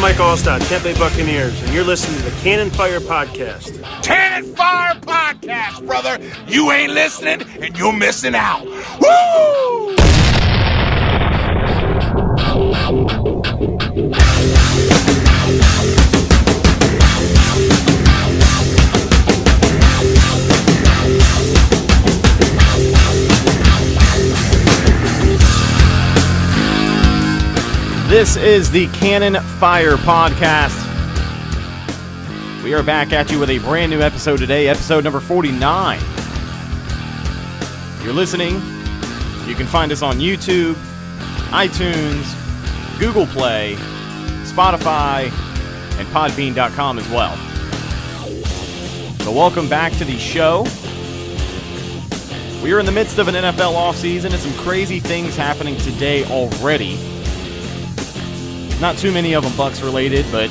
Mike Allstott, Tampa Bay Buccaneers, and you're listening to the Cannon Fire Podcast. Cannon Fire Podcast, brother. You ain't listening, and you're missing out. Woo! This is the Cannon Fire Podcast. We are back at you with a brand new episode today, episode number 49. If you're listening, you can find us on YouTube, iTunes, Google Play, Spotify, and Podbean.com as well. So welcome back to the show. We are in the midst of an NFL offseason and some crazy things happening today already. Not too many of them Bucs related, but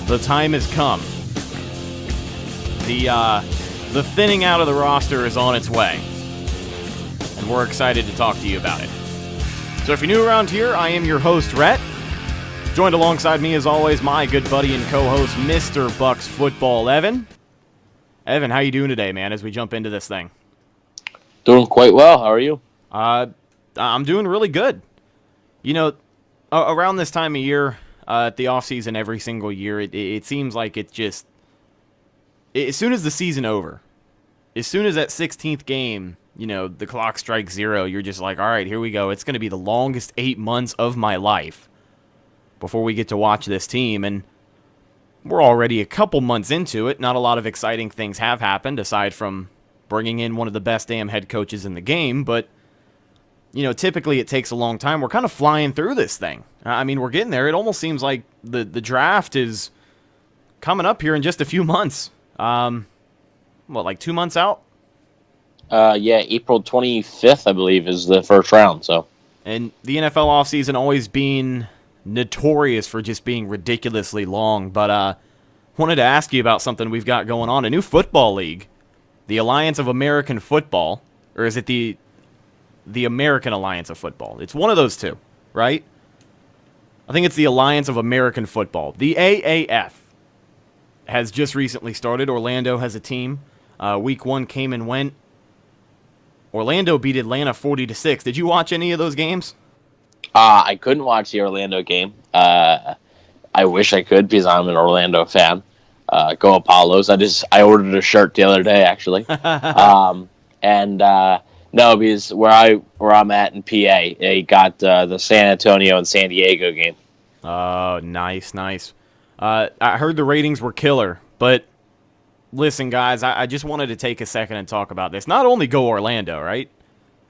the time has come. The thinning out of the roster is on its way, and we're excited to talk to you about it. So if you're new around here, I am your host, Rhett. Joined alongside me, as always, my good buddy and co-host, Mr. Bucs Football, Evan. Evan, how you doing today, man, as we jump into this thing? Doing quite well. How are you? I'm doing really good. You know, around this time of year, at the off-season every single year, it seems like it's just... As soon as the season over, as soon as that 16th game, you know, the clock strikes zero, you're just like, all right, here we go. It's going to be the longest 8 months of my life before we get to watch this team. And we're already a couple months into it. Not a lot of exciting things have happened, aside from bringing in one of the best damn head coaches in the game, but... You know, typically it takes a long time. We're kind of flying through this thing. I mean, we're getting there. It almost seems like the draft is coming up here in just a few months. Like 2 months out? Yeah, April 25th, I believe, is the first round. So, and the NFL offseason always being notorious for just being ridiculously long. But wanted to ask you about something we've got going on. A new football league, the Alliance of American Football, or is it the American Alliance of Football? It's one of those two, right? I think it's the Alliance of American Football. The AAF has just recently started. Orlando has a team. Week 1 came and went. Orlando beat Atlanta 40-6. Did you watch any of those games? I couldn't watch the Orlando game. I wish I could because I'm an Orlando fan. Go Apollos. I ordered a shirt the other day, actually. No, because where I'm at in PA, they got the San Antonio and San Diego game. Oh, nice. I heard the ratings were killer, but listen, guys, I just wanted to take a second and talk about this. Not only go Orlando, right?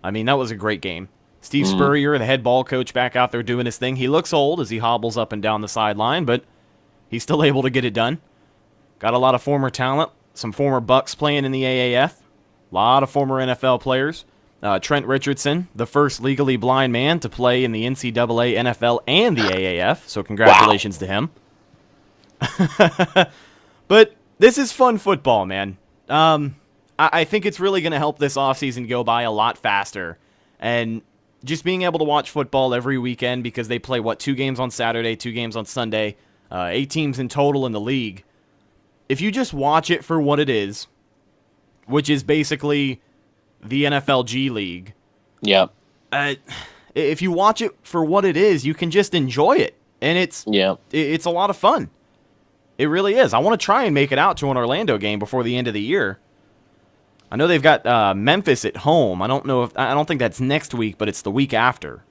I mean, that was a great game. Steve Spurrier, the head ball coach, back out there doing his thing. He looks old as he hobbles up and down the sideline, but he's still able to get it done. Got a lot of former talent, some former Bucs playing in the AAF, a lot of former NFL players. Trent Richardson, the first legally blind man to play in the NCAA, NFL, and the AAF, so congratulations to him. But this is fun football, man. I think it's really going to help this offseason go by a lot faster. And just being able to watch football every weekend, because they play, 2 games on Saturday, 2 games on Sunday, 8 teams in total in the league. If you just watch it for what it is, which is basically the NFL G League. Yep. If you watch it for what it is, you can just enjoy it. And it's a lot of fun. It really is. I want to try and make it out to an Orlando game before the end of the year. I know they've got Memphis at home. I don't think that's next week, but it's the week after.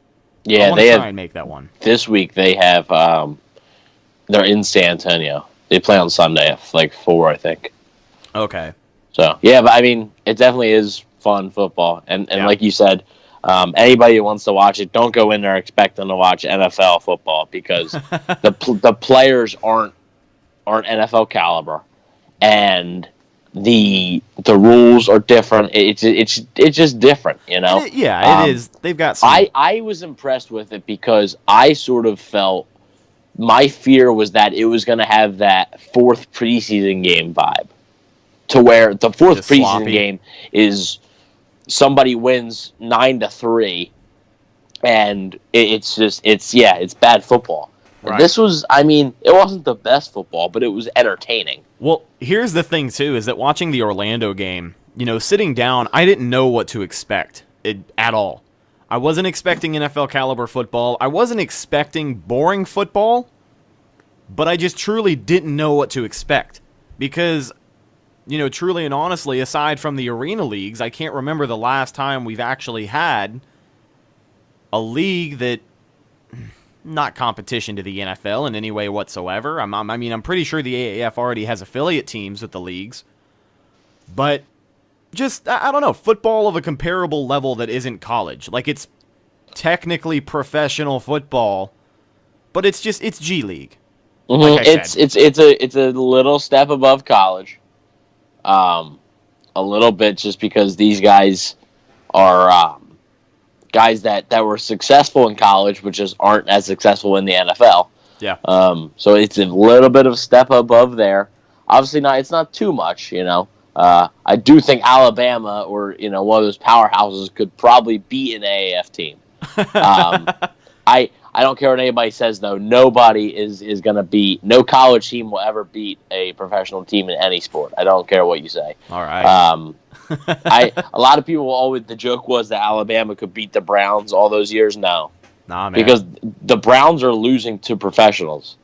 Yeah, I want to try and make that one. This week they have they're in San Antonio. They play on Sunday at 4, I think. Okay. So, yeah, but I mean, it definitely is fun football. And like you said, anybody who wants to watch it, don't go in there expecting to watch NFL football because the players aren't NFL caliber, and the rules are different. It's just different, you know. It is. They've got some. I was impressed with it because I sort of felt my fear was that it was going to have that 4th preseason game vibe, to where the 4th preseason game is somebody wins 9-3, and it's bad football. Right. This was, I mean, it wasn't the best football, but it was entertaining. Well, here's the thing, too, is that watching the Orlando game, sitting down, I didn't know what to expect at all. I wasn't expecting NFL caliber football. I wasn't expecting boring football, but I just truly didn't know what to expect. Because, truly and honestly, aside from the arena leagues, I can't remember the last time we've actually had a league that, not competition to the NFL in any way whatsoever. I'm pretty sure the AAF already has affiliate teams with the leagues. But just, I don't know, football of a comparable level that isn't college. Like, it's technically professional football, but it's G League. Mm-hmm. Like I said. It's a little step above college. A little bit, just because these guys are guys that were successful in college, but just aren't as successful in the NFL. Yeah. So it's a little bit of a step above there. Obviously, it's not too much, I do think Alabama or one of those powerhouses could probably beat an AAF team. I don't care what anybody says though. Nobody is going to beat. No college team will ever beat a professional team in any sport. I don't care what you say. All right. A lot of people always, the joke was that Alabama could beat the Browns all those years. No, nah, man. because the Browns are losing to professionals.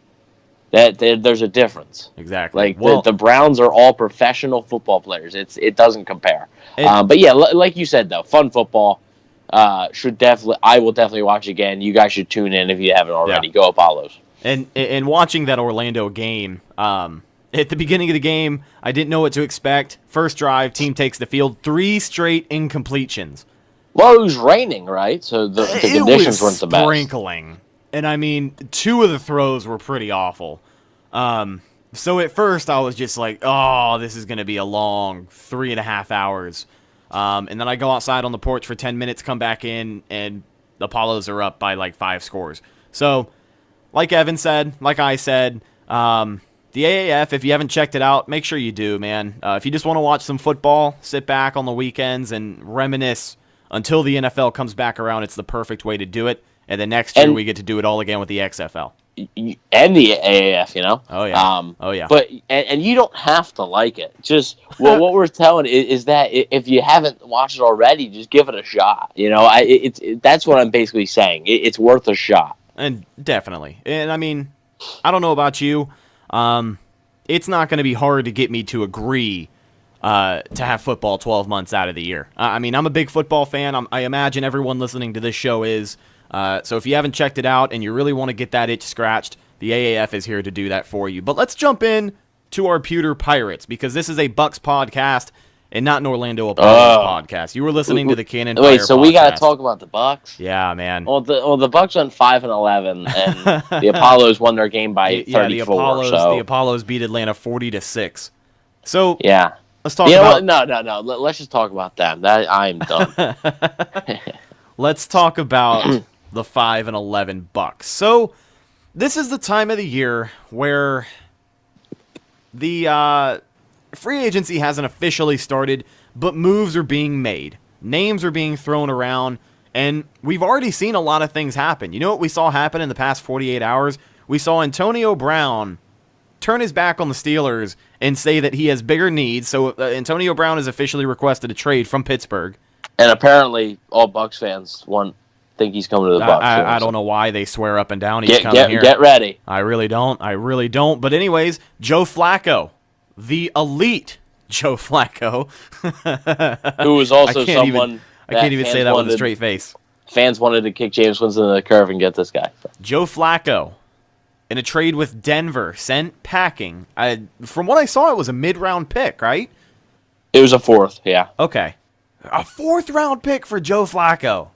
There's a difference. Exactly. Like the Browns are all professional football players. It doesn't compare. But yeah, like you said though, fun football. I will definitely watch again. You guys should tune in if you haven't already. Yeah. Go Apollos. And watching that Orlando game, at the beginning of the game, I didn't know what to expect. First drive, team takes the field, 3 straight incompletions. Well, it was raining, right? So the conditions weren't the best. Sprinkling. And I mean, 2 of the throws were pretty awful. So at first I was just like, oh, this is going to be a long 3.5 hours. And then I go outside on the porch for 10 minutes, come back in, and the Apollos are up by like 5 scores. So, like Evan said, like I said, the AAF, if you haven't checked it out, make sure you do, man. If you just want to watch some football, sit back on the weekends and reminisce until the NFL comes back around, it's the perfect way to do it. And then next year we get to do it all again with the XFL. And the AAF, Oh, yeah. Oh, yeah. But and you don't have to like it. Just what we're telling is that if you haven't watched it already, just give it a shot. That's what I'm basically saying. It's worth a shot. And definitely. And I mean, I don't know about you. It's not going to be hard to get me to agree to have football 12 months out of the year. I mean, I'm a big football fan. I imagine everyone listening to this show is. So if you haven't checked it out and you really want to get that itch scratched, the AAF is here to do that for you. But let's jump in to our Pewter Pirates, because this is a Bucs podcast and not an Orlando Apollos podcast. You were listening to the Cannon Fire so podcast. we got to talk about the Bucs? Yeah, man. Well, the Bucs went 5-11, and the Apollos won their game by 34. The Apollos beat Atlanta 40-6. So yeah, let's talk about. No. Let's just talk about them. I'm done. Let's talk about the 5-11 Bucs. So this is the time of the year where the free agency hasn't officially started, but moves are being made. Names are being thrown around, and we've already seen a lot of things happen. You know what we saw happen in the past 48 hours? We saw Antonio Brown turn his back on the Steelers and say that he has bigger needs. So Antonio Brown has officially requested a trade from Pittsburgh. And apparently all Bucs fans think he's coming to the Bucs. I don't know why they swear up and down he's coming here. Get ready. I really don't. But anyways, Joe Flacco, the elite Joe Flacco, who was also someone I can't even say that with a straight face. Fans wanted to kick James Winston in the curve and get this guy. Joe Flacco, in a trade with Denver, sent packing. From what I saw, it was a mid-round pick, right? It was a 4th, yeah. Okay. A 4th-round pick for Joe Flacco.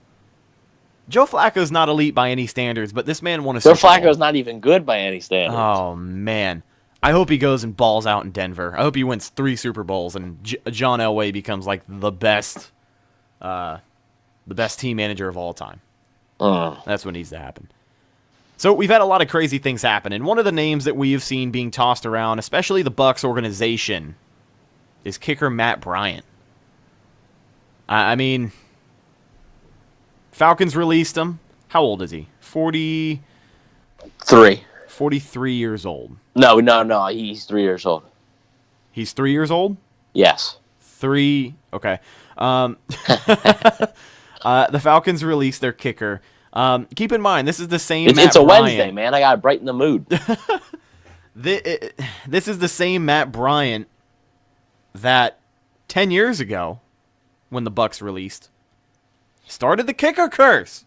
Joe Flacco's not elite by any standards, but this man won a Super Bowl. Joe Flacco's not even good by any standards. Oh, man. I hope he goes and balls out in Denver. I hope he wins 3 Super Bowls and John Elway becomes like the best team manager of all time. That's what needs to happen. So we've had a lot of crazy things happen, and one of the names that we've seen being tossed around, especially the Bucs organization, is kicker Matt Bryant. I mean, Falcons released him. How old is he? 43. 43 years old. No. He's 3 years old. He's 3 years old? Yes. 3. Okay. The Falcons released their kicker. Keep in mind, this is the same It's a Wednesday, man. I got to brighten the mood. This is the same Matt Bryant that 10 years ago, when the Bucs released, started the kicker curse.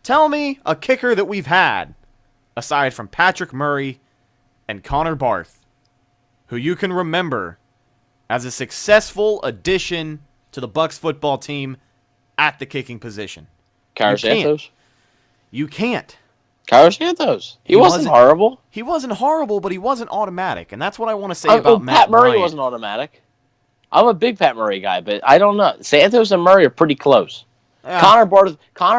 Tell me a kicker that we've had, aside from Patrick Murray and Connor Barth, who you can remember as a successful addition to the Bucs football team at the kicking position. Carlos Santos? You can't. Carlos Santos. He wasn't horrible. He wasn't horrible, but he wasn't automatic, and that's what I want to say about Matt Pat Murray Bryant. wasn't automatic. I'm a big Pat Murray guy, but I don't know. Santos and Murray are pretty close. Yeah. Connor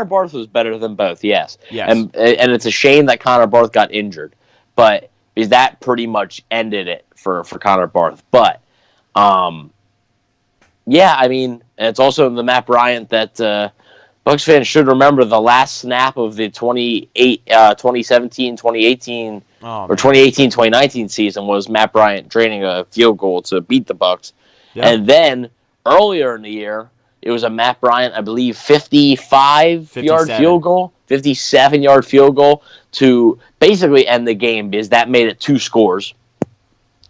Barth was better than both, yes. Yes. And it's a shame that Connor Barth got injured, but because that pretty much ended it for Connor Barth. But yeah, I mean, it's also the Matt Bryant that Bucs fans should remember. The last snap of the 2017-2018 or 2018-2019 season was Matt Bryant draining a field goal to beat the Bucs. Yeah. And then earlier in the year, it was a Matt Bryant, I believe, 57-yard field goal to basically end the game because that made it 2 scores.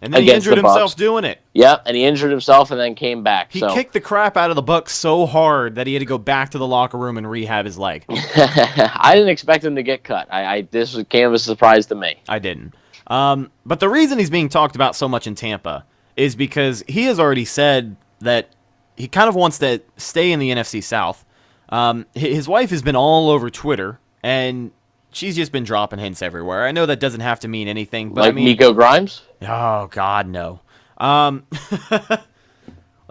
And then he injured himself doing it. Yep, and he injured himself and then came back. He kicked the crap out of the Bucs so hard that he had to go back to the locker room and rehab his leg. I didn't expect him to get cut. This was kind of a surprise to me. I didn't. But the reason he's being talked about so much in Tampa is because he has already said that he kind of wants to stay in the NFC South. His wife has been all over Twitter, and she's just been dropping hints everywhere. I know that doesn't have to mean anything, but like Nico Grimes? Oh, God, no. Let's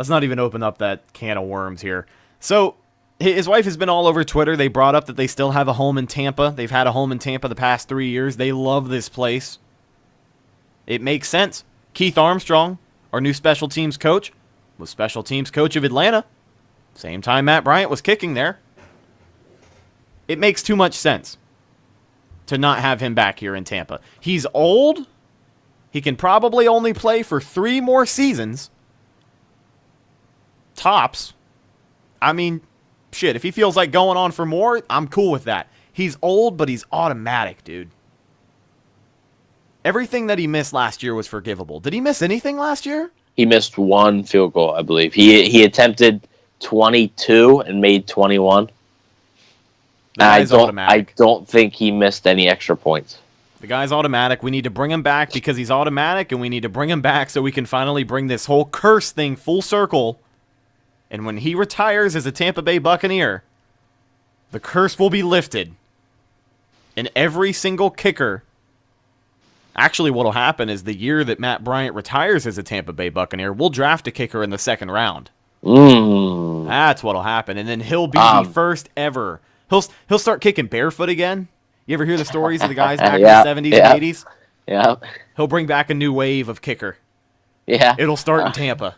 not even open up that can of worms here. So, his wife has been all over Twitter. They brought up that they still have a home in Tampa. They've had a home in Tampa the past 3 years. They love this place. It makes sense. Keith Armstrong, our new special teams coach, was special teams coach of Atlanta. Same time Matt Bryant was kicking there. It makes too much sense to not have him back here in Tampa. He's old. He can probably only play for 3 more seasons. Tops. I mean, shit, if he feels like going on for more, I'm cool with that. He's old, but he's automatic, dude. Everything that he missed last year was forgivable. Did he miss anything last year? He missed 1 field goal, I believe. He attempted 22 and made 21. I don't think he missed any extra points. The guy's automatic. We need to bring him back because he's automatic, and we need to bring him back so we can finally bring this whole curse thing full circle. And when he retires as a Tampa Bay Buccaneer, the curse will be lifted. And every single kicker... Actually, what'll happen is the year that Matt Bryant retires as a Tampa Bay Buccaneer, we'll draft a kicker in the 2nd round. That's what'll happen. And then he'll be the first ever... He'll start kicking barefoot again. You ever hear the stories of the guys back in the 70s and 80s? Yeah. He'll bring back a new wave of kicker. Yeah. It'll start in Tampa.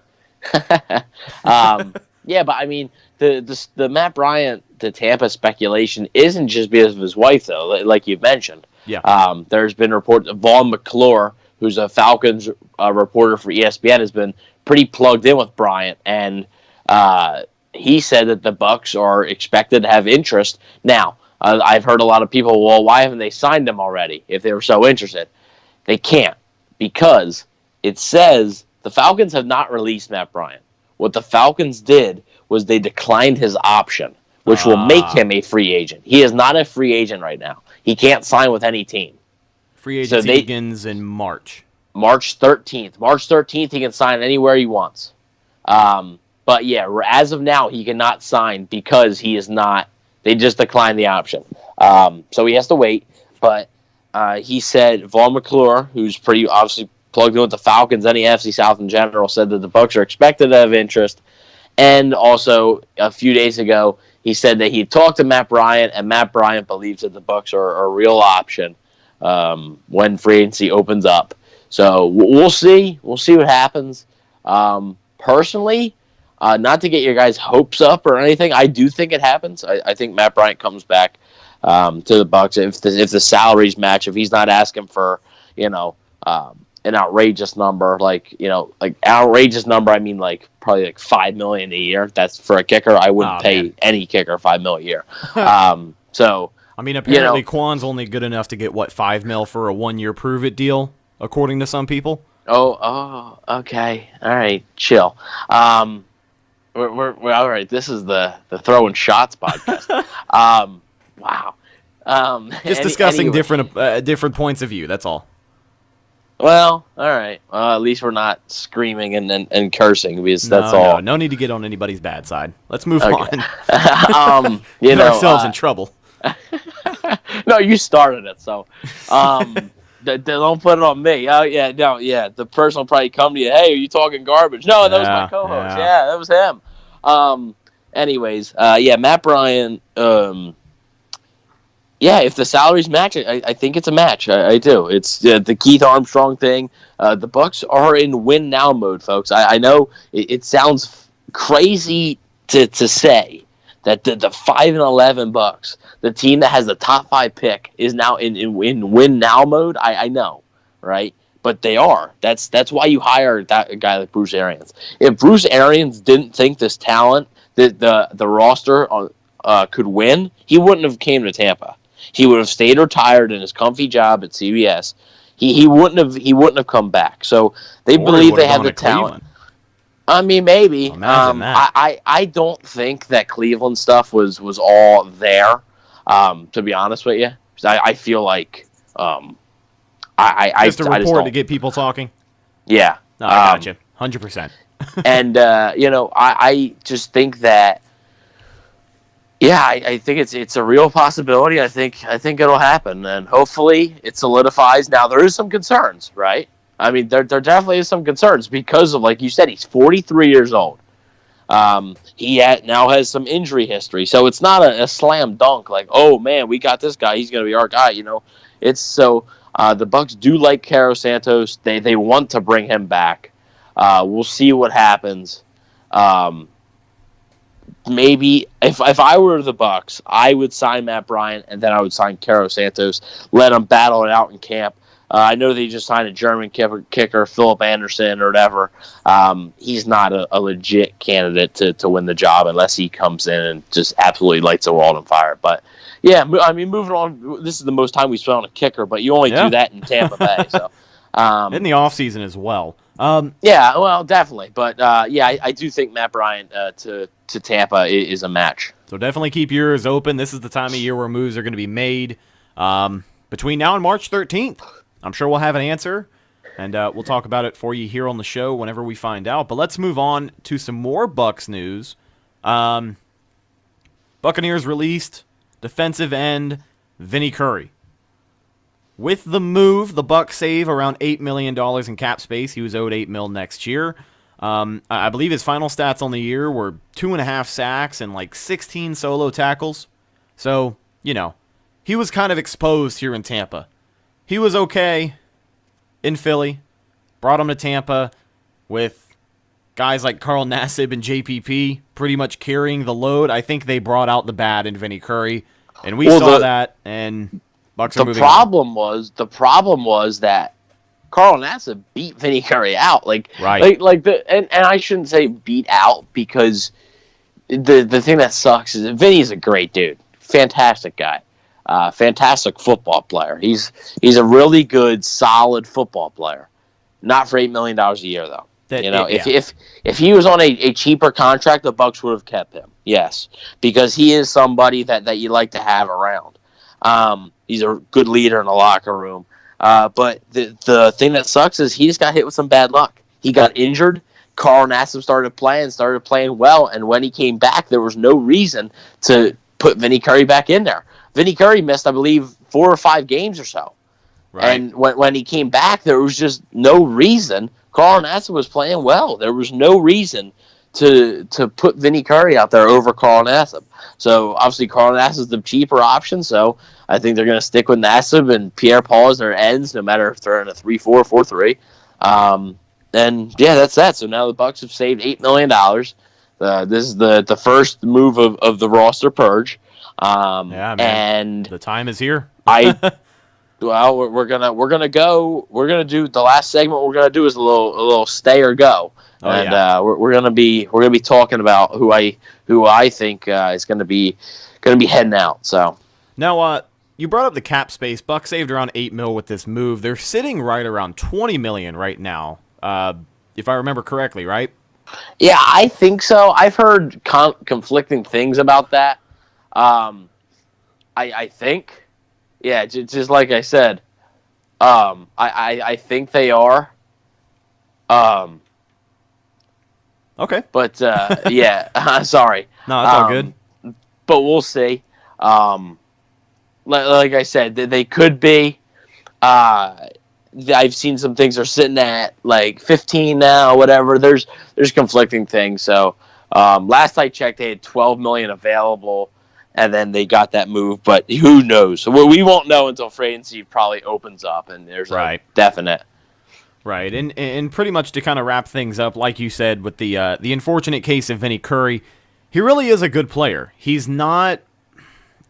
Yeah, but I mean, the Matt Bryant to Tampa speculation isn't just because of his wife, though, like you mentioned. Yeah. There's been reports of Vaughn McClure, who's a Falcons reporter for ESPN, has been pretty plugged in with Bryant, and he said that the Bucs are expected to have interest. Now, I've heard a lot of people, well, why haven't they signed him already if they were so interested? They can't, because it says the Falcons have not released Matt Bryant. What the Falcons did was they declined his option, which will make him a free agent. He is not a free agent right now. He can't sign with any team. Free agency begins in March. March 13th. March 13th, he can sign anywhere he wants. But yeah, as of now, he cannot sign because he is not. They just declined the option. So he has to wait. But he said, Vaughn McClure, who's pretty obviously plugged in with the Falcons and the NFC South in general, said that the Bucs are expected to have interest. And also, a few days ago, he said that he talked to Matt Bryant, and Matt Bryant believes that the Bucs are a real option when free agency opens up. So we'll see. We'll see what happens. Personally, not to get your guys' hopes up or anything, I do think it happens. I think Matt Bryant comes back. to the Bucs if the salaries match. If he's not asking for an outrageous number, like outrageous number, I mean like probably like $5 million a year. That's for a kicker. I wouldn't pay any kicker $5 million a year. So I mean, apparently Quan's only good enough to get $5 million for a 1-year prove it deal, according to some people. Oh, okay, all right, chill. We're all right. This is the throwing shots podcast. Wow. Just discussing different points of view. That's all. Well, all right. At least we're not screaming and cursing because that's all. No need to get on anybody's bad side. Let's move on. Get ourselves in trouble. No, you started it, so don't put it on me. Oh yeah, no, yeah. The person will probably come to you. Hey, are you talking garbage? No, that was my co-host. Yeah, that was him. Anyways, Matt Bryant. Yeah, if the salaries match, I think it's a match. I do. It's the Keith Armstrong thing. The Bucs are in win now mode, folks. I know it sounds crazy to say that the 5-11 Bucs, the team that has the top 5 pick, is now in win now mode. I know, right? But they are. That's why you hire that guy like Bruce Arians. If Bruce Arians didn't think this talent, the roster could win, he wouldn't have came to Tampa. He would have stayed retired in his comfy job at CBS. He wouldn't have come back. So they believe they have the talent. I mean, maybe. Imagine that. I don't think that Cleveland stuff was all there. To be honest with you, I feel like just a report to get people talking. Yeah, no, I got you 100%. And I just think that. Yeah, I think it's a real possibility. I think it'll happen, and hopefully it solidifies. Now there is some concerns, right? I mean, there definitely is some concerns because of, like you said, he's 43 years old. He now has some injury history, so it's not a slam dunk. Like, oh man, we got this guy; he's going to be our guy. It's so the Bucs do like Caro Santos. They want to bring him back. We'll see what happens. Maybe if I were the Bucs, I would sign Matt Bryant and then I would sign Caro Santos. Let them battle it out in camp. I know they just signed a German kicker, Philip Anderson or whatever. He's not a legit candidate to win the job unless he comes in and just absolutely lights the world on fire. But yeah, I mean, moving on. This is the most time we spent on a kicker, but you only do that in Tampa Bay. So in the offseason as well. Yeah, well, definitely. But I do think Matt Bryant to Tampa is a match. So definitely keep your ears open. This is the time of year where moves are going to be made. Between now and March 13th, I'm sure we'll have an answer, and we'll talk about it for you here on the show whenever we find out. But let's move on to some more Bucs news. Buccaneers released defensive end Vinny Curry. With the move, the Bucs save around $8 million in cap space. He was owed $8 million next year. I believe his final stats on the year were 2.5 sacks and like 16 solo tackles. So, he was kind of exposed here in Tampa. He was okay in Philly. Brought him to Tampa with guys like Carl Nassib and JPP pretty much carrying the load. I think they brought out the bad in Vinny Curry, and we saw that, and Bucs are moving on. The problem was that Carl Nassib beat Vinny Curry out. And I shouldn't say beat out because the thing that sucks is that Vinny's a great dude. Fantastic guy. Fantastic football player. He's a really good, solid football player. Not for $8 million a year, though. If he was on a cheaper contract, the Bucs would have kept him. Yes, because he is somebody that you like to have around. He's a good leader in the locker room. But the thing that sucks is he just got hit with some bad luck. He got injured. Carl Nassib started playing well, and when he came back, there was no reason to put Vinny Curry back in there. Vinny Curry missed, I believe, 4 or 5 games or so. Right. And when he came back, there was just no reason. Carl Nassib was playing well. There was no reason to put Vinny Curry out there over Carl Nassib. So, obviously, Carl Nassib is the cheaper option, so I think they're going to stick with Nassib and Pierre-Paul as their ends, no matter if they're in a 3-4, 4-3. And, yeah, that's that. So now the Bucs have saved $8 million. This is the first move of the roster purge. Yeah, man. And The time is here. Well, we're gonna do the last segment. We're gonna do is a little stay or go, Oh, and yeah. we're gonna be talking about who I think is gonna be heading out. So Now, you brought up the cap space. Bucs saved around $8 million with this move. They're sitting right around $20 million right now, if I remember correctly, right? yeah, I think so. I've heard conflicting things about that. I think, yeah, just like I said, I think they are. Okay. But yeah, sorry. No, that's all good. But we'll see. Like I said, they could be. I've seen some things are sitting at like 15 now, whatever. There's conflicting things. So last I checked, they had 12 million available, and then they got that move. But who knows? So we won't know until free agency probably opens up, and there's Right. a definite. Right, and pretty much to kind of wrap things up, like you said, with the unfortunate case of Vinny Curry, he really is a good player. He's not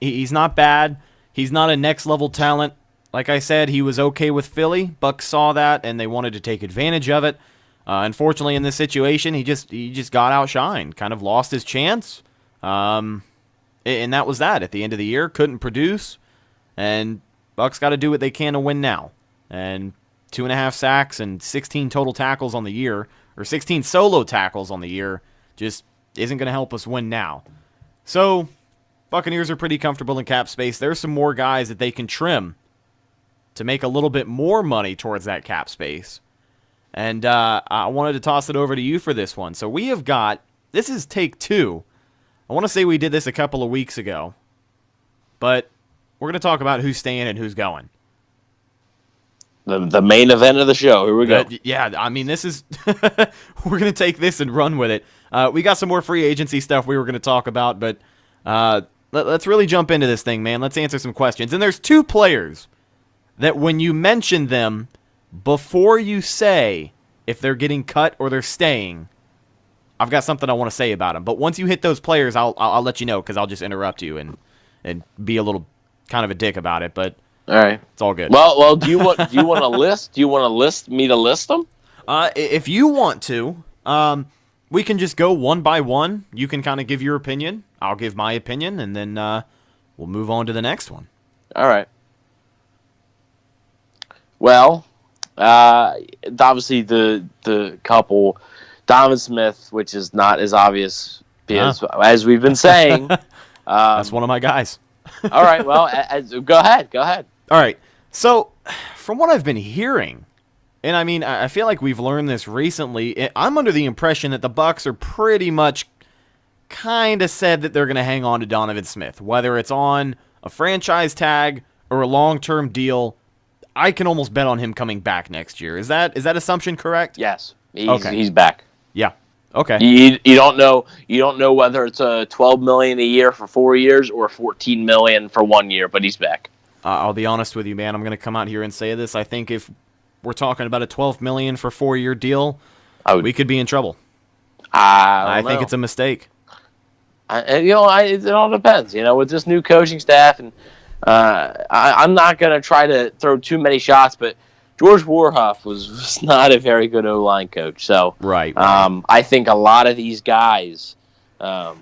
bad. He's not a next level talent. Like I said, he was okay with Philly. Bucs saw that and they wanted to take advantage of it. Unfortunately, in this situation, he just got outshined, kind of lost his chance, and that was that. At the end of the year, couldn't produce, and Bucs got to do what they can to win now. And 2.5 sacks and 16 total tackles on the year, or 16 solo tackles on the year, just isn't going to help us win now. So, Buccaneers are pretty comfortable in cap space. There's some more guys that they can trim to make a little bit more money towards that cap space. And I wanted to toss it over to you for this one. So we have got, this is take 2. I want to say we did this a couple of weeks ago, but we're going to talk about who's staying and who's going. The main event of the show. Here we go. Yeah, I mean, this is... we're going to take this and run with it. We got some more free agency stuff we were going to talk about, but let's really jump into this thing, man. Let's answer some questions. And there's 2 players that when you mention them, before you say if they're getting cut or they're staying, I've got something I want to say about them. But once you hit those players, I'll let you know, because I'll just interrupt you and be a little kind of a dick about it, but... All right, it's all good. Well, do you want a list? Do you want me to list them? If you want to, we can just go one by one. You can kind of give your opinion. I'll give my opinion, and then we'll move on to the next one. All right. Well, obviously the couple, Donovan Smith, which is not as obvious because, as we've been saying, that's one of my guys. All right. Well, go ahead. All right. So, from what I've been hearing, and I mean, I feel like we've learned this recently, I'm under the impression that the Bucs are pretty much kind of said that they're going to hang on to Donovan Smith, whether it's on a franchise tag or a long-term deal. I can almost bet on him coming back next year. Is that assumption correct? Yes. He's back. Yeah. Okay. You don't know whether it's $12 million a year for 4 years or $14 million for 1 year, but he's back. I'll be honest with you, man. I'm going to come out here and say this. I think if we're talking about a $12 million for 4-year deal, we could be in trouble. I think it's a mistake. It all depends. With this new coaching staff, and I'm not going to try to throw too many shots, but George Warhoff was not a very good O-line coach. So right. I think a lot of these guys, Ali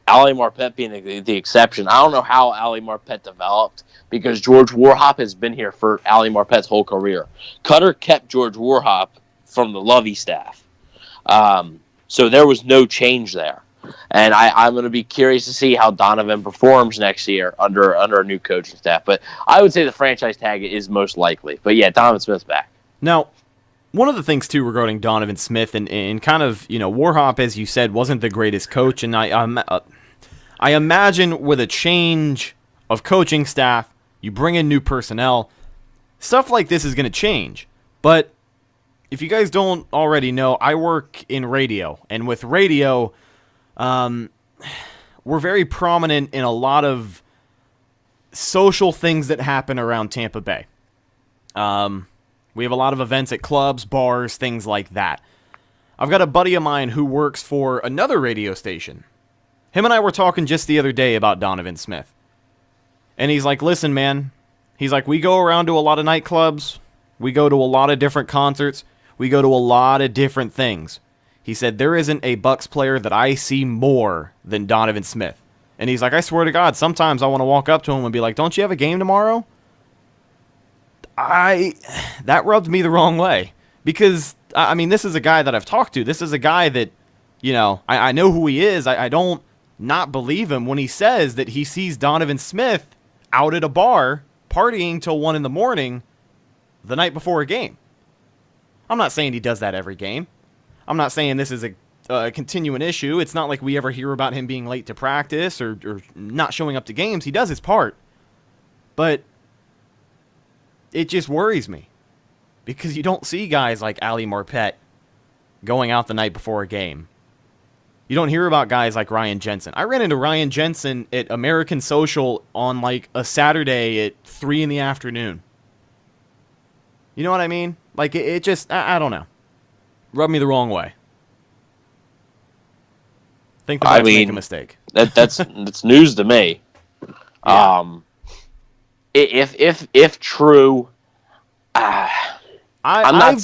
Marpet being the exception. I don't know how Ali Marpet developed, because George Warhop has been here for Ali Marpet's whole career. Cutter kept George Warhop from the Lovey staff. So there was no change there. And I'm going to be curious to see how Donovan performs next year under a new coaching staff. But I would say the franchise tag is most likely. But yeah, Donovan Smith's back. Now, one of the things, too, regarding Donovan Smith and kind of, Warhop, as you said, wasn't the greatest coach. And I imagine with a change of coaching staff, you bring in new personnel, stuff like this is going to change. But if you guys don't already know, I work in radio. And with radio, we're very prominent in a lot of social things that happen around Tampa Bay. We have a lot of events at clubs, bars, things like that. I've got a buddy of mine who works for another radio station, Him and I were talking just the other day about Donovan Smith. And he's like, listen, man. He's like, we go around to a lot of nightclubs. We go to a lot of different concerts. We go to a lot of different things. He said, there isn't a Bucs player that I see more than Donovan Smith. And he's like, I swear to God, sometimes I want to walk up to him and be like, don't you have a game tomorrow? That rubbed me the wrong way. Because, I mean, this is a guy that I've talked to. This is a guy that, you know, I know who he is. I don't not believe him when he says that he sees Donovan Smith out at a bar partying till 1 a.m. the night before a game. I'm not saying he does that every game. I'm not saying this is a continuing issue. It's not like we ever hear about him being late to practice or not showing up to games. He does his part. But it just worries me because you don't see guys like Ali Marpet going out the night before a game. You don't hear about guys like Ryan Jensen. I ran into Ryan Jensen at American Social on like a Saturday at 3 p.m. You know what I mean? Like it just, I don't know. Rubbed me the wrong way. Think the Bucs make a mistake. That's news to me. Yeah. If true, I'm not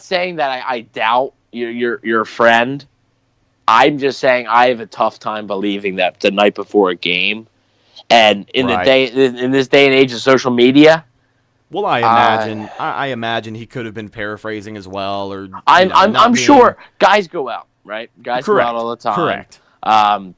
saying that I doubt your friend. I'm just saying I have a tough time believing that the night before a game, and in this day and age of social media. Well, I imagine he could have been paraphrasing as well, or I'm sure guys go out, right? Guys go out all the time. Correct.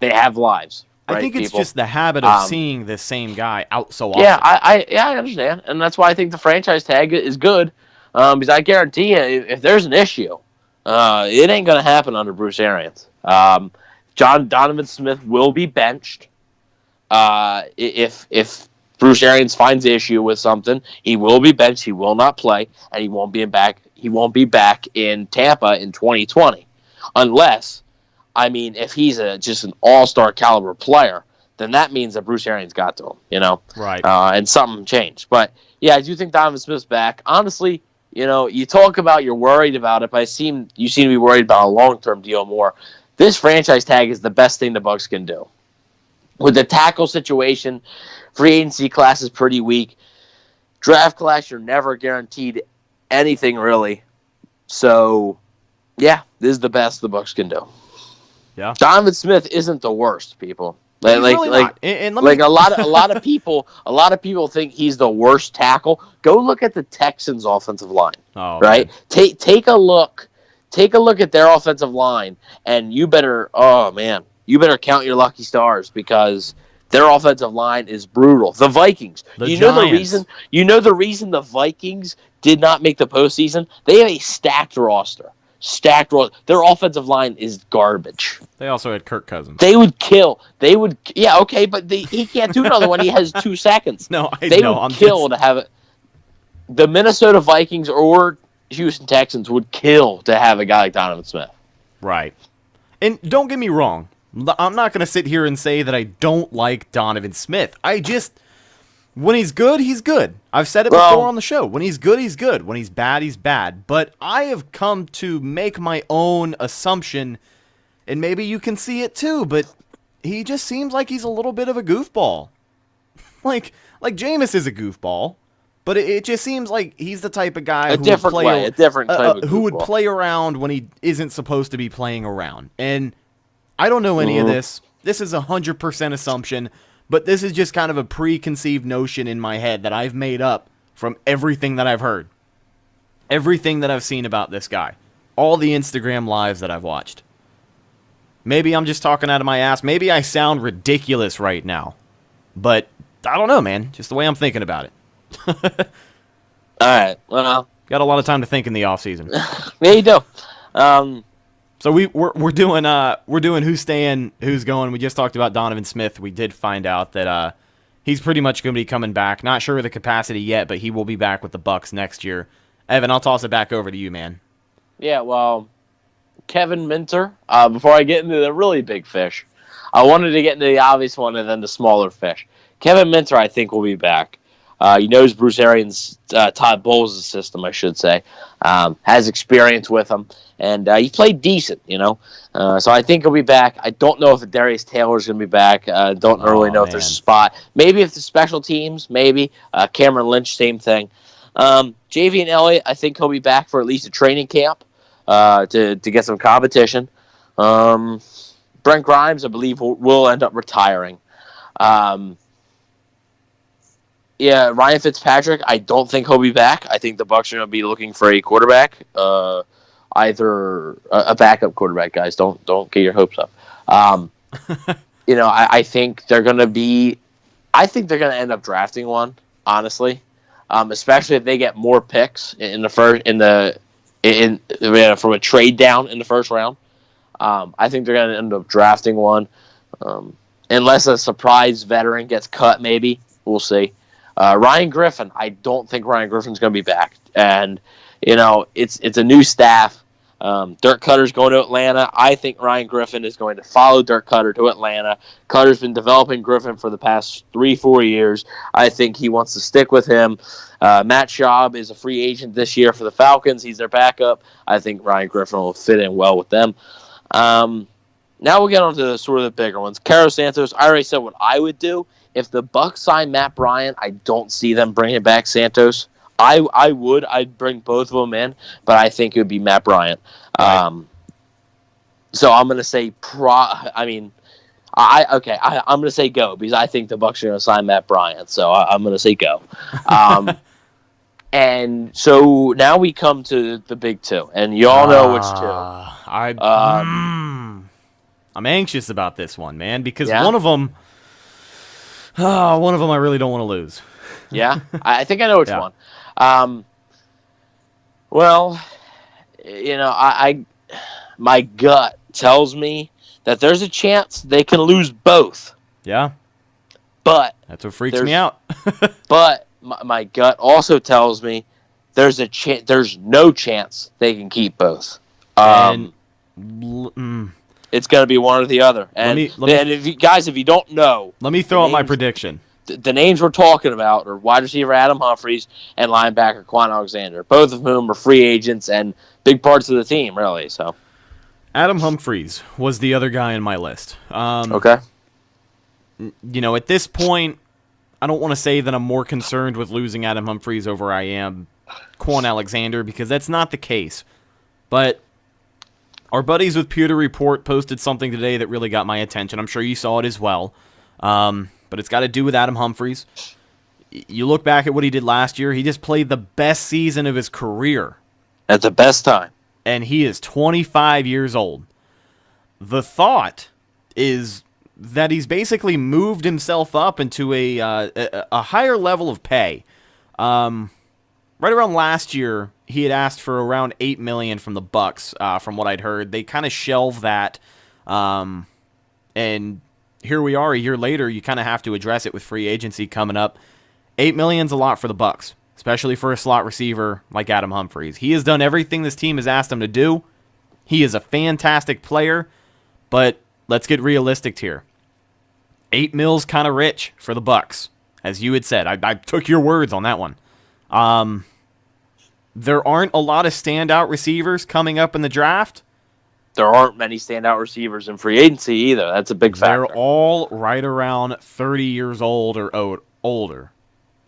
They have lives. Right, I think it's people? just the habit of seeing this same guy out so often. Yeah, I understand, and that's why I think the franchise tag is good. Because I guarantee you, if there's an issue, it ain't gonna happen under Bruce Arians. Donovan Smith will be benched. If Bruce Arians finds the issue with something, he will be benched. He will not play, and he won't be back. He won't be back in Tampa in 2020, unless, I mean, if he's just an all-star caliber player, then that means that Bruce Arians got to him, you know, right? And something changed. But yeah, I do think Donovan Smith's back. Honestly, you know, you talk about you're worried about it, but you seem to be worried about a long-term deal more. This franchise tag is the best thing the Bucs can do. With the tackle situation, free agency class is pretty weak. Draft class, you're never guaranteed anything really. So, yeah, this is the best the Bucs can do. Yeah, Donovan Smith isn't the worst, people. He's really not. And a lot of people think he's the worst tackle. Go look at the Texans' offensive line. Oh, right. Take a look at their offensive line, and you better count your lucky stars because their offensive line is brutal. The Vikings. You know the reason the Vikings did not make the postseason? They have a stacked roster. Their offensive line is garbage. They also had Kirk Cousins. They would kill. Yeah, okay, but he can't do another one. He has 2 seconds. No, to have it. The Minnesota Vikings or Houston Texans would kill to have a guy like Donovan Smith. Right. And don't get me wrong. I'm not going to sit here and say that I don't like Donovan Smith. When he's good, he's good. I've said it before on the show. When he's good, he's good. When he's bad, he's bad. But I have come to make my own assumption, and maybe you can see it too, but he just seems like he's a little bit of a goofball. like Jameis is a goofball, but it just seems like he's the type of guy who would play around when he isn't supposed to be playing around. And I don't know any of this. This is 100% assumption. But this is just kind of a preconceived notion in my head that I've made up from everything that I've heard. Everything that I've seen about this guy. All the Instagram lives that I've watched. Maybe I'm just talking out of my ass. Maybe I sound ridiculous right now. But I don't know, man. Just the way I'm thinking about it. All right. Well, got a lot of time to think in the off-season. Yeah, you do. So we're doing who's staying, who's going. We just talked about Donovan Smith. We did find out that he's pretty much going to be coming back. Not sure of the capacity yet, but he will be back with the Bucs next year. Evan, I'll toss it back over to you, man. Yeah, well, Kevin Minter. Before I get into the really big fish, I wanted to get into the obvious one and then the smaller fish. Kevin Minter, I think, will be back. He knows Bruce Arians, Todd Bowles' system, I should say. Has experience with him, and he played decent, So I think he'll be back. I don't know if Darius Taylor's going to be back. Don't really know if there's a spot. Maybe if the special teams, maybe. Cameron Lynch, same thing. Javian Elliott, I think he'll be back for at least a training camp to get some competition. Brent Grimes, I believe, will end up retiring. Ryan Fitzpatrick, I don't think he'll be back. I think the Bucs are going to be looking for a quarterback, either a backup quarterback. Guys, don't get your hopes up. I think they're going to be. I think they're going to end up drafting one, honestly, especially if they get more picks from a trade down in the first round. I think they're going to end up drafting one, unless a surprise veteran gets cut. Maybe we'll see. Ryan Griffin, I don't think Ryan Griffin's going to be back, and it's a new staff. Dirk Cutter's going to Atlanta. I think Ryan Griffin is going to follow Dirk Cutter to Atlanta. Cutter's been developing Griffin for the past 3-4 years. I think he wants to stick with him. Matt Schaub is a free agent this year for the Falcons. He's their backup. I think Ryan Griffin will fit in well with them. Now we'll get on to sort of the bigger ones. Caro Santos, I already said what I would do. If the Bucs sign Matt Bryant, I don't see them bringing back Santos. I'd bring both of them in, but I think it would be Matt Bryant. Right. So I'm going to say I'm going to say go, because I think the Bucs are going to sign Matt Bryant. So I'm going to say go. And so now we come to the big two, and you all know which two. I'm anxious about this one, man, because one of them I really don't want to lose. Yeah, I think I know which one. My gut tells me that there's a chance they can lose both. Yeah, but that's what freaks me out. But my gut also tells me there's no chance they can keep both. It's going to be one or the other. And if you don't know, let me throw out my prediction. The names we're talking about are wide receiver Adam Humphries and linebacker Quan Alexander, both of whom are free agents and big parts of the team, really. So, Adam Humphries was the other guy in my list. Okay. At this point, I don't want to say that I'm more concerned with losing Adam Humphries over I am Quan Alexander, because that's not the case. But our buddies with Pewter Report posted something today that really got my attention. I'm sure you saw it as well. But it's got to do with Adam Humphries. You look back at what he did last year, he just played the best season of his career. At the best time. And he is 25 years old. The thought is that he's basically moved himself up into a higher level of pay. Right around last year, he had asked for around $8 million from the Bucs, from what I'd heard. They kind of shelved that, and here we are a year later. You kind of have to address it with free agency coming up. $8 million's a lot for the Bucs, especially for a slot receiver like Adam Humphries. He has done everything this team has asked him to do. He is a fantastic player, but let's get realistic here. $8 million's kind of rich for the Bucs, as you had said. I took your words on that one. There aren't a lot of standout receivers coming up in the draft. There aren't many standout receivers in free agency either. That's a big factor. They're all right around 30 years old or older.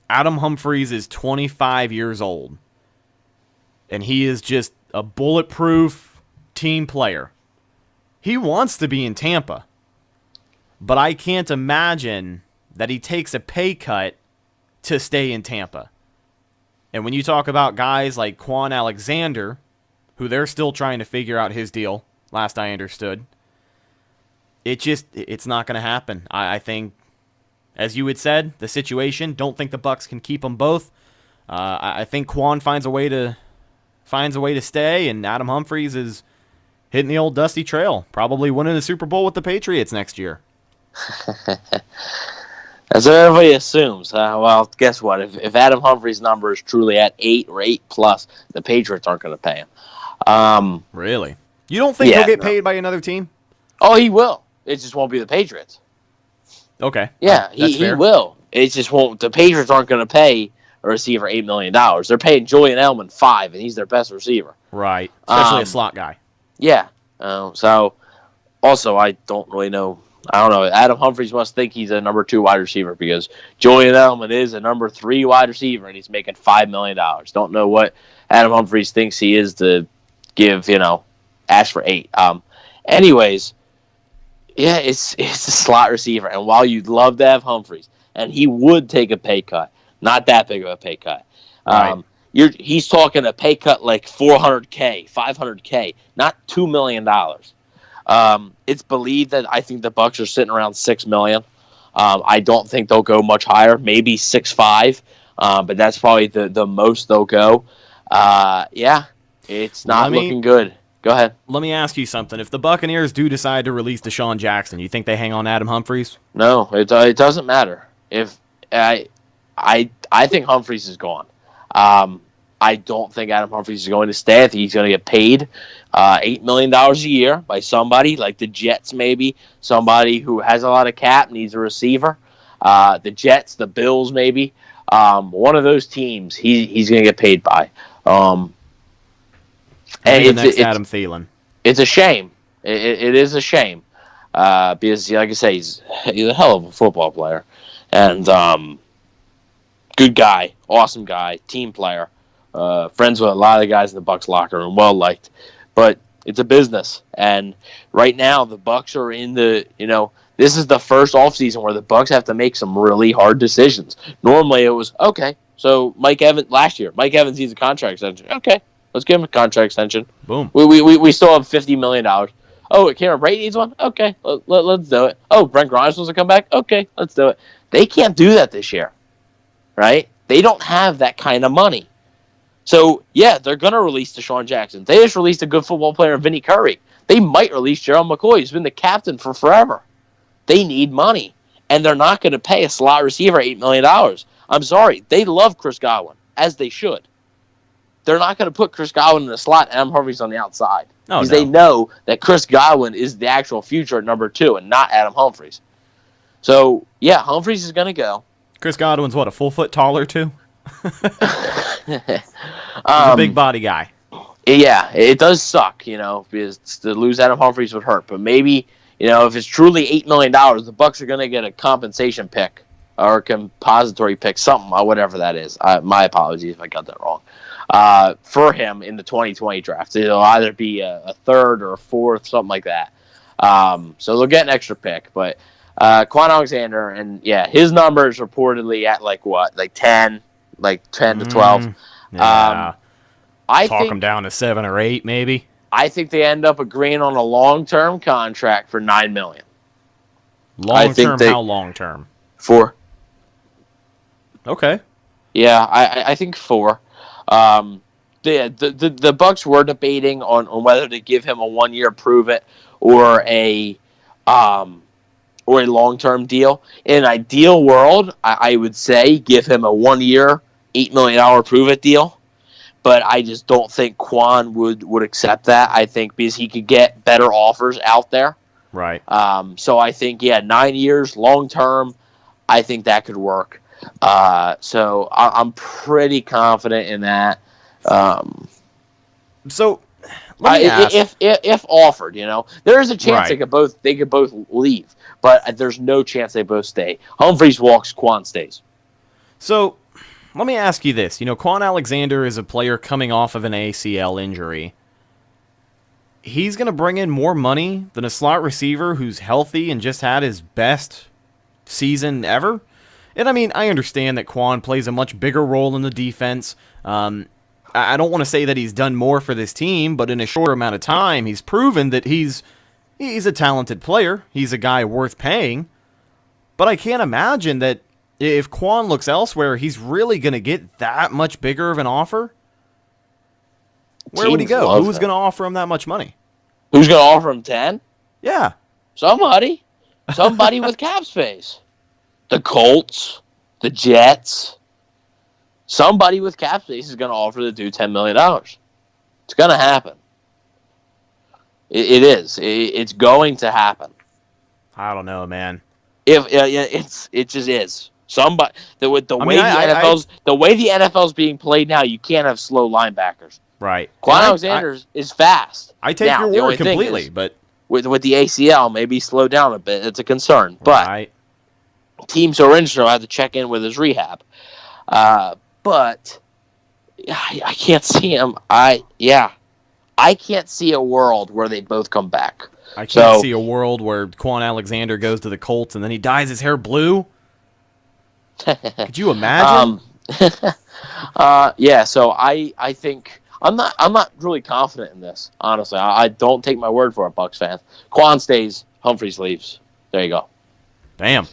Adam Humphries is 25 years old. And he is just a bulletproof team player. He wants to be in Tampa. But I can't imagine that he takes a pay cut to stay in Tampa. And when you talk about guys like Quan Alexander, who they're still trying to figure out his deal, last I understood, it's not going to happen. I think, as you had said, the situation, don't think the Bucs can keep them both. I think Quan finds a way to stay, and Adam Humphries is hitting the old dusty trail, probably winning the Super Bowl with the Patriots next year. That's what everybody assumes. Well, guess what? If Adam Humphries' number is truly at 8 or 8+, the Patriots aren't going to pay him. Really? You don't think he'll get paid by another team? Oh, he will. It just won't be the Patriots. Okay. Yeah, he will. it just won't. The Patriots aren't going to pay a receiver $8 million. They're paying Julian Edelman $5 million, and he's their best receiver. Right, especially a slot guy. Yeah. So, also, I don't really know. I don't know. Adam Humphries must think he's a number 2 wide receiver because Julian Edelman is a number 3 wide receiver, and he's making $5 million. Don't know what Adam Humphries thinks he is to give, ask for 8. Anyways, yeah, it's a slot receiver, and while you'd love to have Humphries, and he would take a pay cut, not that big of a pay cut. Right. He's talking a pay cut like $400K, $500K, not $2 million. It's believed that I think the Bucs are sitting around $6 million. I don't think they'll go much higher, maybe 6.5, but that's probably the most they'll go. Yeah, it's not looking good. Go ahead. Let me ask you something. If the Buccaneers do decide to release Deshaun Jackson, you think they hang on Adam Humphries? No, it doesn't matter. If I think Humphries is gone. I don't think Adam Humphries is going to stay. I think he's going to get paid $8 million a year by somebody, like the Jets maybe, somebody who has a lot of cap, needs a receiver. The Jets, the Bills maybe. One of those teams he's going to get paid by. And it's Adam Thielen. It's a shame. It is a shame because, like I say, he's a hell of a football player. And good guy, awesome guy, team player. Friends with a lot of the guys in the Bucs locker room, well liked, but it's a business. And right now, the Bucs are in the this is the first offseason where the Bucs have to make some really hard decisions. Normally, it was okay. So Mike Evans needs a contract extension. Okay, let's give him a contract extension. Boom. We still have $50 million. Oh, Cameron Brate needs one. Okay, let's do it. Oh, Brent Grimes wants to come back. Okay, let's do it. They can't do that this year, right? They don't have that kind of money. So, yeah, they're going to release Deshaun Jackson. They just released a good football player, Vinny Curry. They might release Gerald McCoy, who's been the captain for forever. They need money, and they're not going to pay a slot receiver $8 million. I'm sorry. They love Chris Godwin, as they should. They're not going to put Chris Godwin in the slot and Adam Humphries on the outside. Because they know that Chris Godwin is the actual future at number 2 and not Adam Humphries. So, yeah, Humphries is going to go. Chris Godwin's what, a full foot taller too? He's a big body guy. Yeah, it does suck, because to lose Adam Humphries would hurt. But maybe, if it's truly $8 million, the Bucs are going to get a compensation pick or a compository pick, something, whatever that is. My apologies if I got that wrong. For him in the 2020 draft. It'll either be a third or a fourth, something like that. So they'll get an extra pick. But Quan Alexander, and yeah, his number is reportedly at like 10 to 12. Yeah. I Talk think him down to 7 or 8, maybe. I think they end up agreeing on a long-term contract for $9 million. Long-term? How long-term? 4. Okay. Yeah, I think 4. The Bucs were debating on whether to give him a 1-year prove it or a long-term deal. In an ideal world, I would say give him a 1-year, $8 million prove it deal. But I just don't think Quan would accept that. I think because he could get better offers out there. Right. So I think, 9 years, long-term, I think that could work. So I'm pretty confident in that. So let me ask. If offered, there is a chance Right. they could both leave, but there's no chance they both stay. Humphries walks, Quan stays. So let me ask you this. Quan Alexander is a player coming off of an ACL injury. He's going to bring in more money than a slot receiver who's healthy and just had his best season ever. And I understand that Quan plays a much bigger role in the defense. I don't want to say that he's done more for this team, but in a short amount of time, he's proven that he's a talented player. He's a guy worth paying. But I can't imagine that if Quan looks elsewhere, he's really going to get that much bigger of an offer. Where would he go? Who's going to offer him that much money? Who's going to offer him 10? Yeah. Somebody with cap space. The Colts, the Jets. Somebody with cap space is going to offer the dude $10 million. It's going to happen. It is. It's going to happen. I don't know, man. It just is. The way the NFL's being played now, you can't have slow linebackers. Right. Quan Alexander is fast. I take your word completely, but with the ACL, maybe slow down a bit. It's a concern. But teams who are injured will have to check in with his rehab. But I can't see him. I can't see a world where they both come back. I can't see a world where Quan Alexander goes to the Colts and then he dyes his hair blue. Could you imagine? Yeah. So I think I'm not really confident in this. Honestly, I don't take my word for it, Bucs fans. Quan stays, Humphries leaves. There you go. Damn.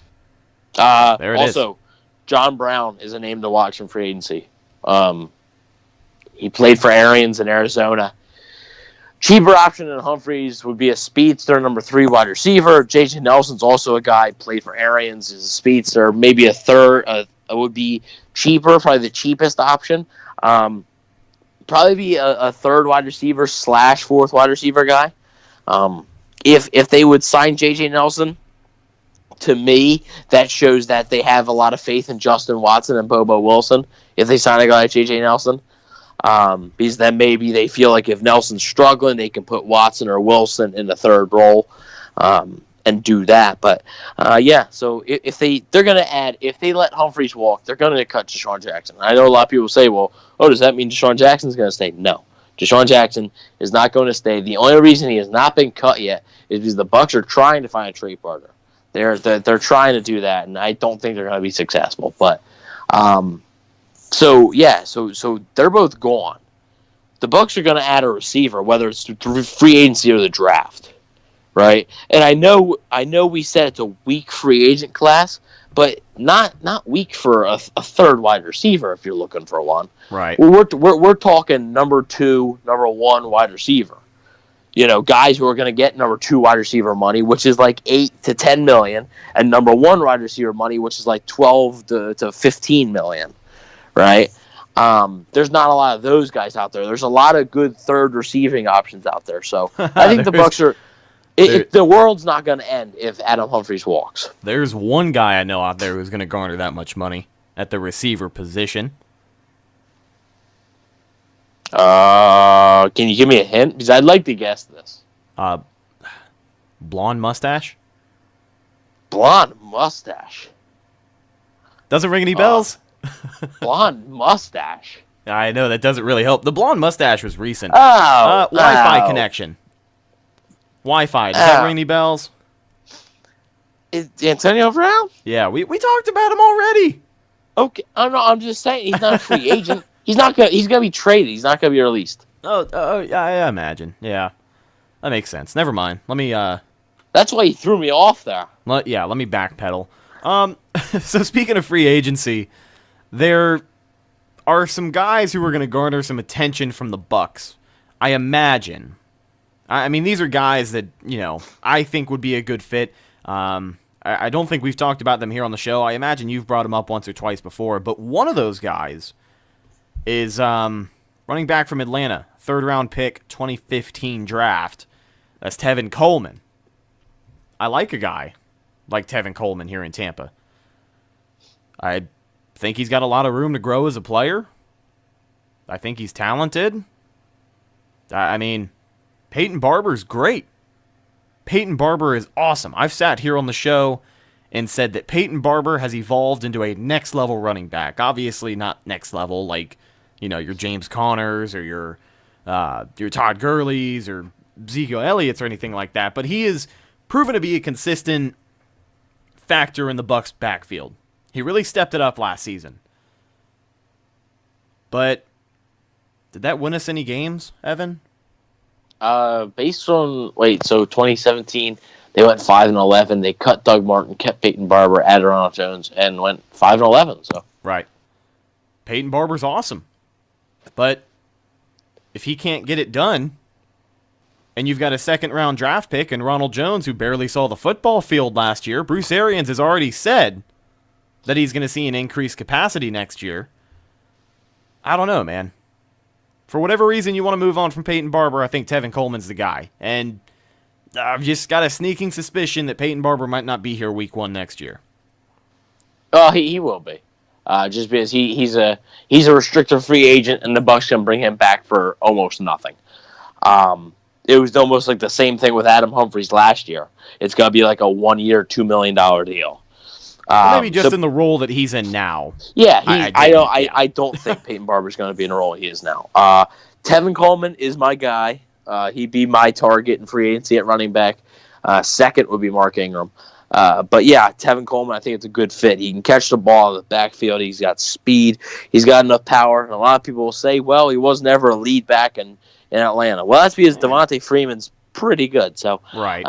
There it is. John Brown is a name to watch in free agency. He played for Arians in Arizona. Cheaper option than Humphries would be a speedster, number 3 wide receiver. J.J. Nelson's also a guy, played for Arians, is a speedster. Maybe a third would be cheaper, probably the cheapest option. Probably be a third wide receiver / 4th wide receiver guy. If they would sign J.J. Nelson, to me, that shows that they have a lot of faith in Justin Watson and Bobo Wilson. If they sign a guy like J.J. Nelson. Because then maybe they feel like if Nelson's struggling, they can put Watson or Wilson in the third role and do that. But so if they're going to add, if they let Humphries walk, they're going to cut Deshaun Jackson. I know a lot of people say, well, does that mean Deshaun Jackson's going to stay? No. Deshaun Jackson is not going to stay. The only reason he has not been cut yet is because the Bucs are trying to find a trade partner. They're trying to do that, and I don't think they're going to be successful. But So they're both gone. The Bucs are going to add a receiver, whether it's through free agency or the draft, right? And I know we said it's a weak free agent class, but not weak for a third wide receiver if you're looking for one. Right. We're talking number 2, number 1 wide receiver. Guys who are going to get number 2 wide receiver money, which is like $8 to $10 million, and number 1 wide receiver money, which is like $12 to $15 million. Right? There's not a lot of those guys out there. There's a lot of good third receiving options out there. So I think the Bucs are. The world's not going to end if Adam Humphries walks. There's one guy I know out there who's going to garner that much money at the receiver position. Can you give me a hint? Because I'd like to guess this. Blonde mustache. Blonde mustache. Doesn't ring any bells. Blonde mustache. I know that doesn't really help. The blonde mustache was recent. Wi-Fi connection. Wi-Fi. Does that ring any bells? Is Antonio Brown? Yeah, we talked about him already. Okay, I'm just saying he's not a free agent. He's gonna be traded. He's not gonna be released. Yeah, I imagine. Yeah, that makes sense. Never mind. Let me. That's why he threw me off there. Let me backpedal. So speaking of free agency. There are some guys who are going to garner some attention from the Bucs. I imagine. I mean, these are guys that, I think would be a good fit. I don't think we've talked about them here on the show. I imagine you've brought them up once or twice before. But one of those guys is running back from Atlanta, 3rd-round pick, 2015 draft. That's Tevin Coleman. I like a guy like Tevin Coleman here in Tampa. I think he's got a lot of room to grow as a player. I think he's talented. I mean, Peyton Barber's great. Peyton Barber is awesome. I've sat here on the show and said that Peyton Barber has evolved into a next-level running back. Obviously not next level like, your James Connors or your Todd Gurley's or Ezekiel Elliott's or anything like that, but he is proven to be a consistent factor in the Bucs' backfield. He really stepped it up last season. But did that win us any games, Evan? Based on 2017, they went 5-11. They cut Doug Martin, kept Peyton Barber, added Ronald Jones, and went 5-11. So right, Peyton Barber's awesome, but if he can't get it done, and you've got a 2nd-round draft pick and Ronald Jones, who barely saw the football field last year, Bruce Arians has already said that he's going to see an increased capacity next year. I don't know, man. For whatever reason you want to move on from Peyton Barber, I think Tevin Coleman's the guy. And I've just got a sneaking suspicion that Peyton Barber might not be here week 1 next year. Oh, he will be. Just because he's a restricted free agent, and the Bucs can bring him back for almost nothing. It was almost like the same thing with Adam Humphries last year. It's going to be like a 1 year, $2 million deal. Well, maybe just in the role that he's in now. Yeah, I don't think Peyton Barber's going to be in the role he is now. Tevin Coleman is my guy. He'd be my target in free agency at running back. Second would be Mark Ingram. But yeah, Tevin Coleman, I think it's a good fit. He can catch the ball in the backfield. He's got speed. He's got enough power. And a lot of people will say, well, he was never a lead back in Atlanta. Well, that's because Devontae Freeman's pretty good. So, right.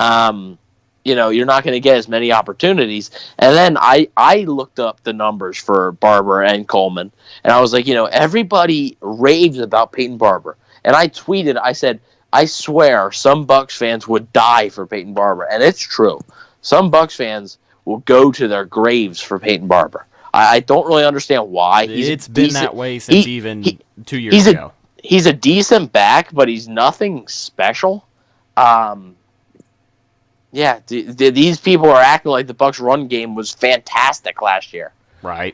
You're not going to get as many opportunities. And then I looked up the numbers for Barber and Coleman, and I was like, everybody raves about Peyton Barber. And I tweeted, I said, I swear some Bucs fans would die for Peyton Barber. And it's true. Some Bucs fans will go to their graves for Peyton Barber. I don't really understand why. It's been that way since even 2 years ago. He's a decent back, but he's nothing special. These people are acting like the Bucs run game was fantastic last year. Right.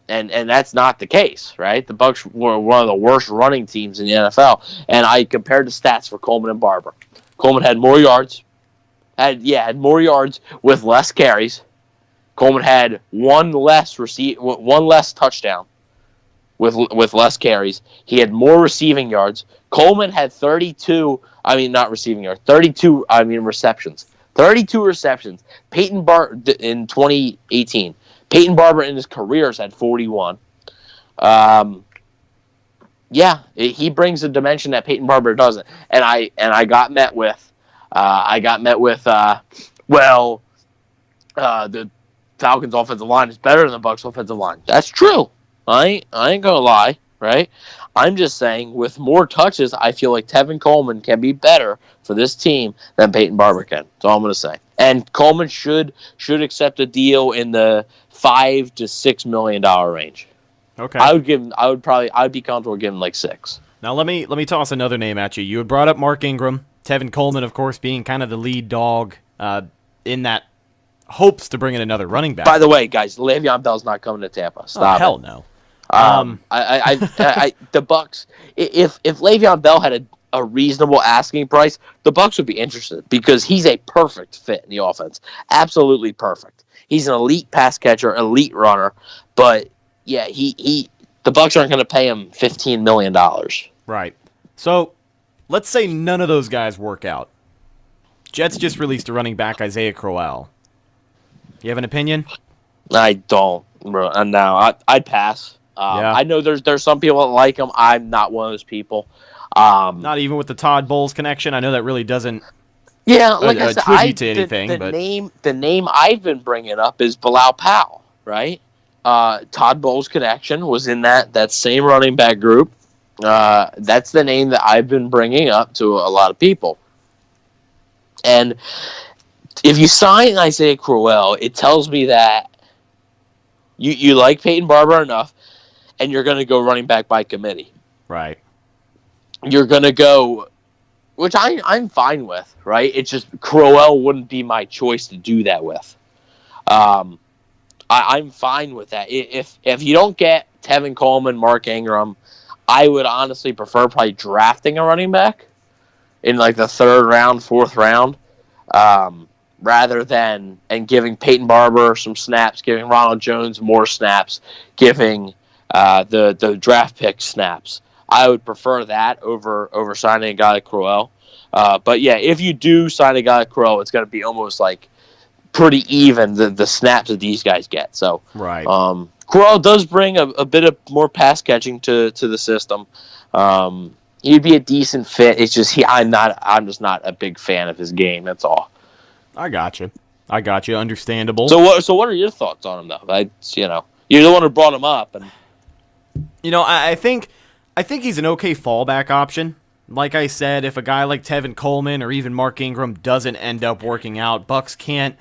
And that's not the case, right? The Bucs were one of the worst running teams in the NFL. And I compared the stats for Coleman and Barber. Coleman had more yards. Had more yards with less carries. Coleman had one less touchdown with less carries. He had more receiving yards. Coleman had 32 receptions. 32 receptions. Peyton Barber in 2018. Peyton Barber in his careers had 41. He brings a dimension that Peyton Barber doesn't. And I got met with the Falcons' offensive line is better than the Bucs' offensive line. That's true. I ain't gonna lie, right? I'm just saying, with more touches, I feel like Tevin Coleman can be better for this team than Peyton Barber can. That's all I'm gonna say. And Coleman should accept a deal in the $5 to $6 million range. Okay. I'd be comfortable giving like 6. Now let me toss another name at you. You had brought up Mark Ingram. Tevin Coleman, of course, being kind of the lead dog in that hopes to bring in another running back. By the way, guys, Le'Veon Bell's not coming to Tampa. Stop. Hell no. The Bucs. If Le'Veon Bell had a reasonable asking price, the Bucs would be interested because he's a perfect fit in the offense. Absolutely perfect. He's an elite pass catcher, elite runner, but yeah, the Bucs aren't going to pay him $15 million. Right. So let's say none of those guys work out. Jets just released a running back, Isaiah Crowell. You have an opinion? I don't. No, I'd pass. I know there's some people that like him. I'm not one of those people. Not even with the Todd Bowles connection. I know that really doesn't. Yeah, like I said, the name I've been bringing up is Bilal Powell, right? Todd Bowles' connection was in that same running back group. That's the name that I've been bringing up to a lot of people. And if you sign Isaiah Crowell, it tells me that you like Peyton Barber enough, and you're going to go running back by committee. Right. You're going to go, which I'm fine with, right? It's just Crowell wouldn't be my choice to do that with. I'm fine with that. If you don't get Tevin Coleman, Mark Ingram, I would honestly prefer probably drafting a running back in like the 3rd round, 4th round, rather than giving Peyton Barber some snaps, giving Ronald Jones more snaps, giving the draft pick snaps. I would prefer that over signing a guy like Crowell. But yeah, if you do sign a guy like Crowell, it's going to be almost like pretty even the snaps that these guys get. So right. Crowell does bring a bit of more pass catching to the system. He'd be a decent fit. It's just I'm just not a big fan of his game. That's all. I got you. Understandable. So what are your thoughts on him though? You're the one who brought him up, and I think he's an okay fallback option. Like I said, if a guy like Tevin Coleman or even Mark Ingram doesn't end up working out, Bucs can't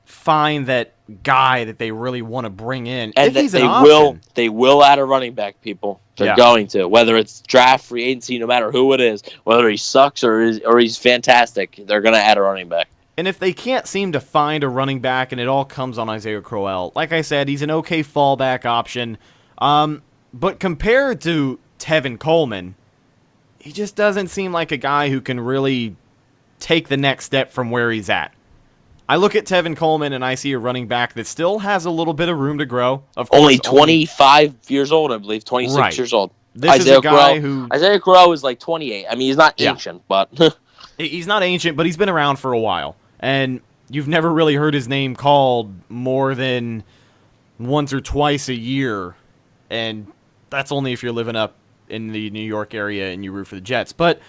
find that guy that they really want to bring in. And they will add a running back, people. They're going to, whether it's draft, free agency, no matter who it is, whether he sucks or he's fantastic, they're going to add a running back. And if they can't seem to find a running back and it all comes on Isaiah Crowell, like I said, he's an okay fallback option. But compared to Tevin Coleman, he just doesn't seem like a guy who can really take the next step from where he's at. I look at Tevin Coleman and I see a running back that still has a little bit of room to grow. Of course, only 25 years old, I believe, 26 Right. years old. This is a guy who... Isaiah Crowell is like 28. I mean, he's not ancient, but... He's not ancient, but he's been around for a while. And you've never really heard his name called more than once or twice a year. And that's only if you're living up in the New York area and you root for the Jets. But,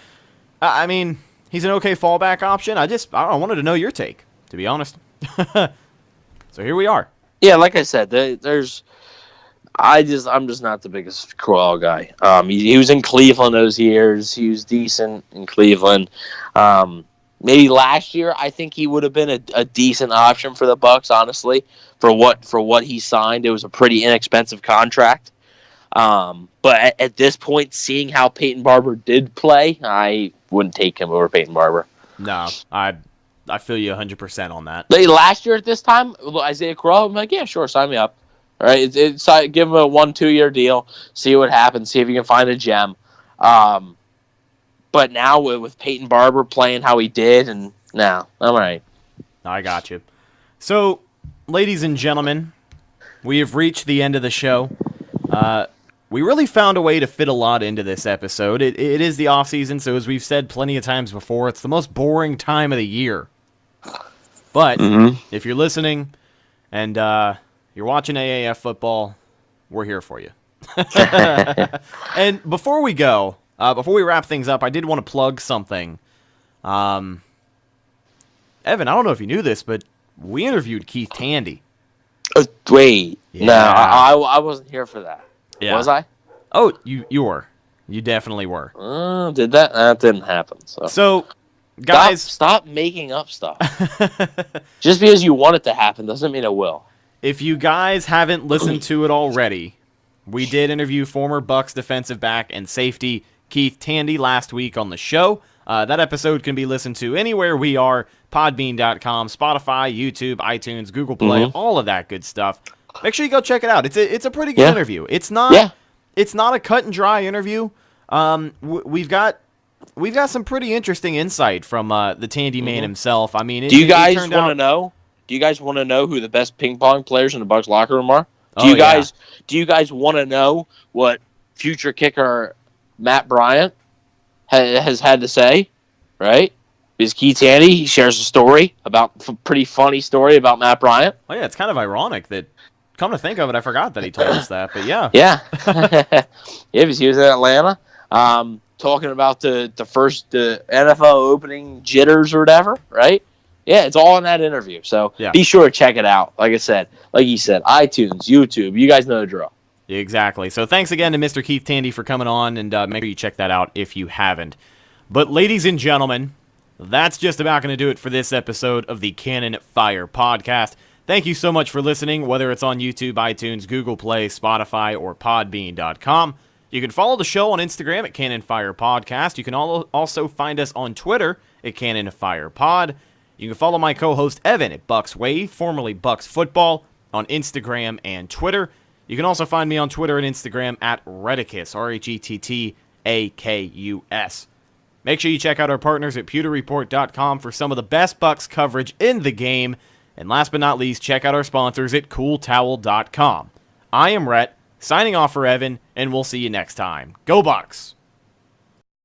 I mean, he's an okay fallback option. I wanted to know your take, to be honest. So here we are. Yeah, like I said, I'm just not the biggest Crowell guy. He was in Cleveland those years. He was decent in Cleveland. Maybe last year, I think he would have been a decent option for the Bucs. Honestly, for what he signed, it was a pretty inexpensive contract. But at this point, seeing how Peyton Barber did play, I wouldn't take him over Peyton Barber. No, I feel you 100% on that. Last year at this time, Isaiah Crowell, I'm like, yeah, sure, sign me up. All right, give him a 1-2 year deal, see what happens, see if you can find a gem. But now with Peyton Barber playing how he did, and now I'm all right. I got you. So, ladies and gentlemen, we have reached the end of the show. We really found a way to fit a lot into this episode. It is the off season, so as we've said plenty of times before, it's the most boring time of the year. But if you're listening and you're watching AAF football, we're here for you. And before we go, before we wrap things up, I did want to plug something. Evan, I don't know if you knew this, but we interviewed Keith Tandy. Wait, Yeah. no, I wasn't here for that. Yeah. Was I? Oh, you were. You definitely were. Did that? That didn't happen. So, guys, stop making up stuff. Just because you want it to happen doesn't mean it will. if you guys haven't listened to it already, we did interview former Bucs defensive back and safety Keith Tandy last week on the show. That episode can be listened to anywhere we are, podbean.com, Spotify, YouTube, iTunes, Google Play, all of that good stuff. Make sure you go check it out. It's a pretty good interview. It's not a cut and dry interview. We've got some pretty interesting insight from the Tandy man himself. I mean, do you guys want to know? Do you guys want to know who the best ping pong players in the Bucs locker room are? Do you guys want to know what future kicker Matt Bryant has had to say? Right? Because Keith Tandy, he shares a pretty funny story about Matt Bryant. Oh yeah, it's kind of ironic that. Come to think of it, I forgot that he told us that, but yeah. Yeah. Because he was in Atlanta, talking about the NFL opening jitters or whatever, right? Yeah, it's all in that interview. So be sure to check it out. Like you said, iTunes, YouTube, you guys know the drill. Exactly. So thanks again to Mr. Keith Tandy for coming on, and make sure you check that out if you haven't. But ladies and gentlemen, that's just about going to do it for this episode of the Cannon Fire Podcast. Thank you so much for listening, whether it's on YouTube, iTunes, Google Play, Spotify, or Podbean.com. You can follow the show on Instagram at Cannon Fire Podcast. You can also find us on Twitter at Cannon Fire Pod. You can follow my co-host Evan at Bucs Wave, formerly Bucs Football, on Instagram and Twitter. You can also find me on Twitter and Instagram at Redicus, RHETTAKUS. Make sure you check out our partners at PewterReport.com for some of the best Bucs coverage in the game. And last but not least, check out our sponsors at CoolTowel.com. I am Rhett, signing off for Evan, and we'll see you next time. Go Bucs!